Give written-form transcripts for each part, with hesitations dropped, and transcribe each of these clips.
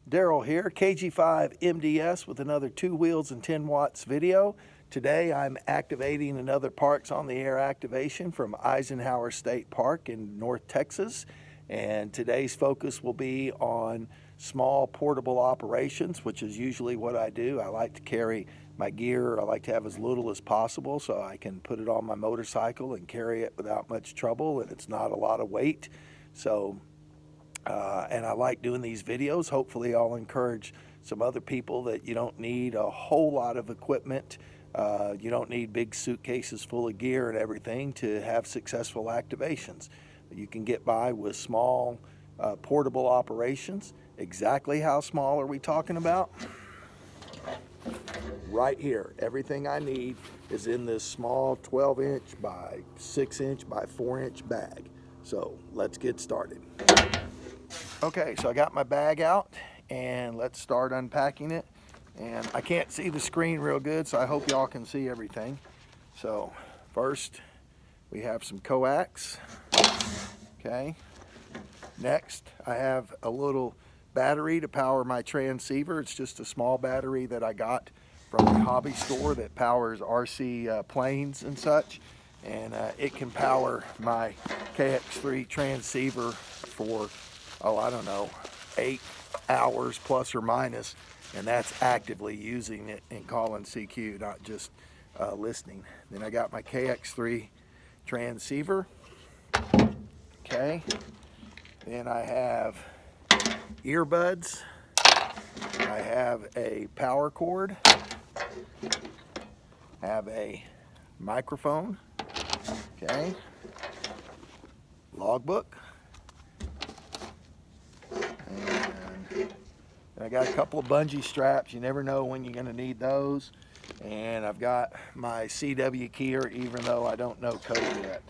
Daryl here, KG5 MDS with another 2 wheels and 10 watts video. Today I'm activating another Parks on the Air activation from Eisenhower State Park in North Texas. And today's focus will be on small portable operations, which is usually what I do. I like to carry my gear, I like to have as little as possible so I can put it on my motorcycle and carry it without much trouble, and it's not a lot of weight. And I like doing these videos. Hopefully I'll encourage some other people that you don't need a whole lot of equipment. You don't need big suitcases full of gear and everything to have successful activations. You can get by with small portable operations. Exactly how small are we talking about? Right here. Everything I need is in this small 12-inch by 6-inch by 4-inch bag. So let's get started. Okay, so I got my bag out and let's start unpacking it. And I can't see the screen real good, so I hope y'all can see everything. So first we have some coax. Okay. Next I have a little battery to power my transceiver. It's just a small battery that I got from a hobby store that powers RC planes and such. And it can power my KX3 transceiver for, I don't know, 8 hours plus or minus, and that's actively using it and calling CQ, not just listening. Then I got my KX3 transceiver. Okay. Then I have earbuds. I have a power cord. I have a microphone. Okay. Logbook. And I got a couple of bungee straps. You never know when you're going to need those. And I've got my CW keyer, even though I don't know code yet.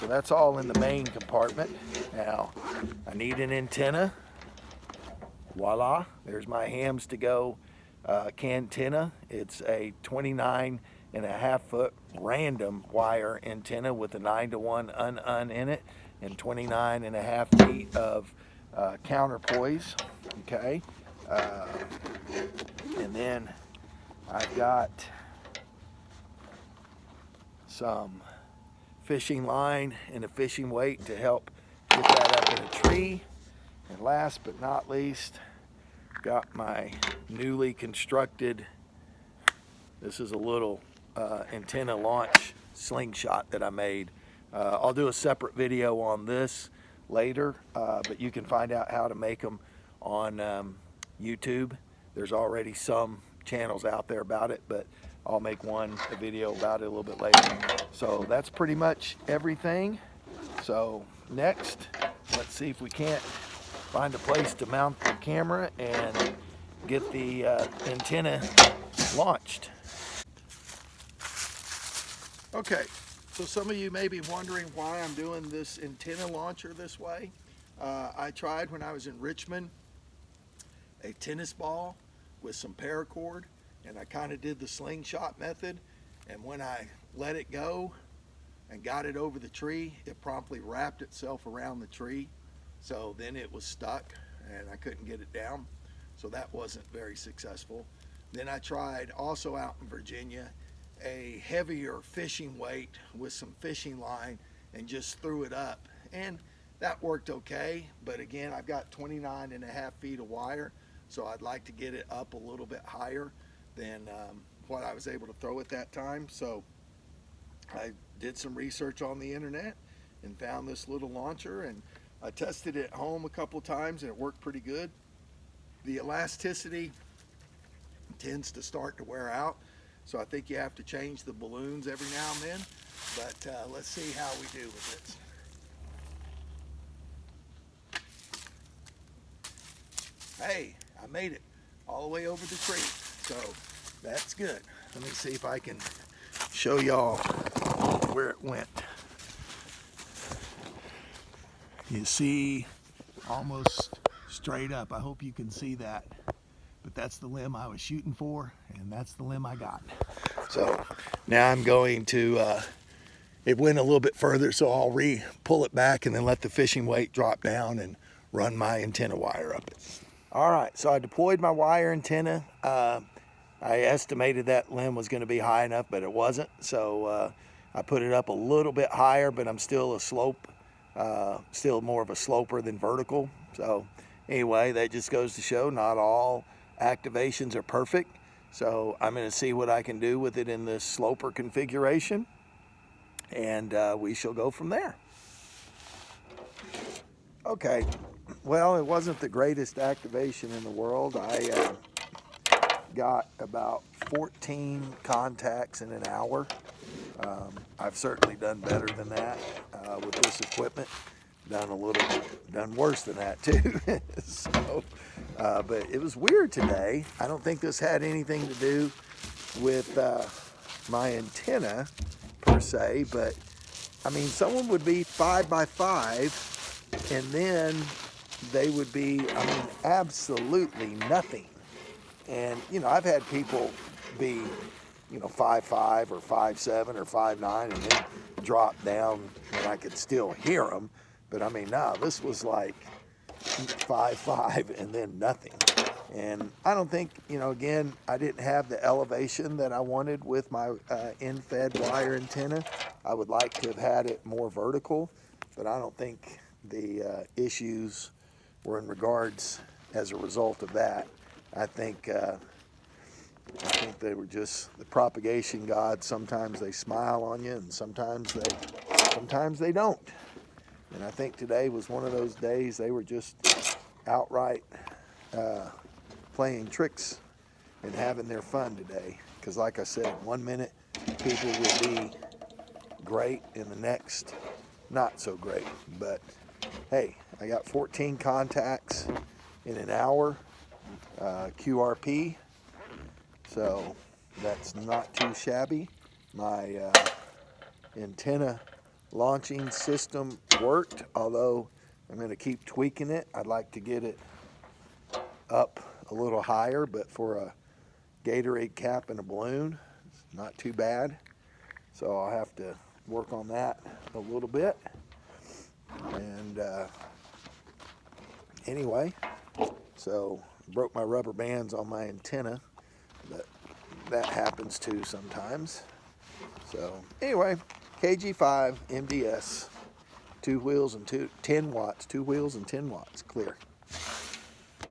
So that's all in the main compartment. Now, I need an antenna. Voila, there's my hams to go cantenna. It's a 29.5 foot random wire antenna with a 9-to-1 un in it and 29.5 feet of counterpoise. Okay. And then I've got some fishing line and a fishing weight to help get that up in a tree. And last but not least, got my newly constructed, this is a little antenna launch slingshot that I made. I'll do a separate video on this later, but you can find out how to make them on YouTube. There's already some channels out there about it, but I'll make a video about it a little bit later. So that's pretty much everything. So next, let's see if we can't find a place to mount the camera and get the antenna launched. Okay, so some of you may be wondering why I'm doing this antenna launcher this way. I tried when I was in Richmond a tennis ball with some paracord, and I kind of did the slingshot method, and when I let it go and got it over the tree, it promptly wrapped itself around the tree. So then it was stuck and I couldn't get it down. So that wasn't very successful. Then I tried also out in Virginia a heavier fishing weight with some fishing line and just threw it up. And that worked okay. But again, I've got 29.5 feet of wire. So I'd like to get it up a little bit higher than what I was able to throw at that time. So I did some research on the internet and found this little launcher, and I tested it at home a couple times and it worked pretty good. The elasticity tends to start to wear out, so I think you have to change the balloons every now and then, but let's see how we do with it. Hey, I made it all the way over the tree, so that's good. Let me see if I can show y'all where it went. You see, almost straight up. I hope you can see that. But that's the limb I was shooting for, and that's the limb I got. So now I'm going to, it went a little bit further, so I'll pull it back and then let the fishing weight drop down and run my antenna wire up it. All right, so I deployed my wire antenna. I estimated that limb was going to be high enough, but it wasn't. So I put it up a little bit higher, but I'm still a slope, still more of a sloper than vertical. So anyway, that just goes to show not all activations are perfect. So I'm going to see what I can do with it in this sloper configuration, and we shall go from there. Okay, well, it wasn't the greatest activation in the world. I got about 14 contacts in an hour. I've certainly done better than that with this equipment. Done worse than that too. So, but it was weird today. I don't think this had anything to do with my antenna per se, but I mean, someone would be 5 by 5, and then they would be, I mean, absolutely nothing. And you know, I've had people be, you know, 5'5" or 5'7" or 5'9", and then drop down, and I could still hear them. But I mean, no, this was like 5'5" and then nothing. And I don't think, you know, again, I didn't have the elevation that I wanted with my end-fed wire antenna. I would like to have had it more vertical, but I don't think the issues were in regards as a result of that. I think they were just the propagation gods. Sometimes they smile on you, and sometimes they don't. And I think today was one of those days they were just outright playing tricks and having their fun today. Because like I said, 1 minute people will be great, and the next not so great. But hey, I got 14 contacts in an hour, QRP, so that's not too shabby. My antenna launching system worked, although I'm going to keep tweaking it. I'd like to get it up a little higher, but for a Gatorade cap and a balloon, it's not too bad. So I'll have to work on that a little bit. And anyway, so broke my rubber bands on my antenna, but that happens too sometimes. So anyway, KG5 MDS, 2 wheels and 10 watts, 2 wheels and 10 watts, clear.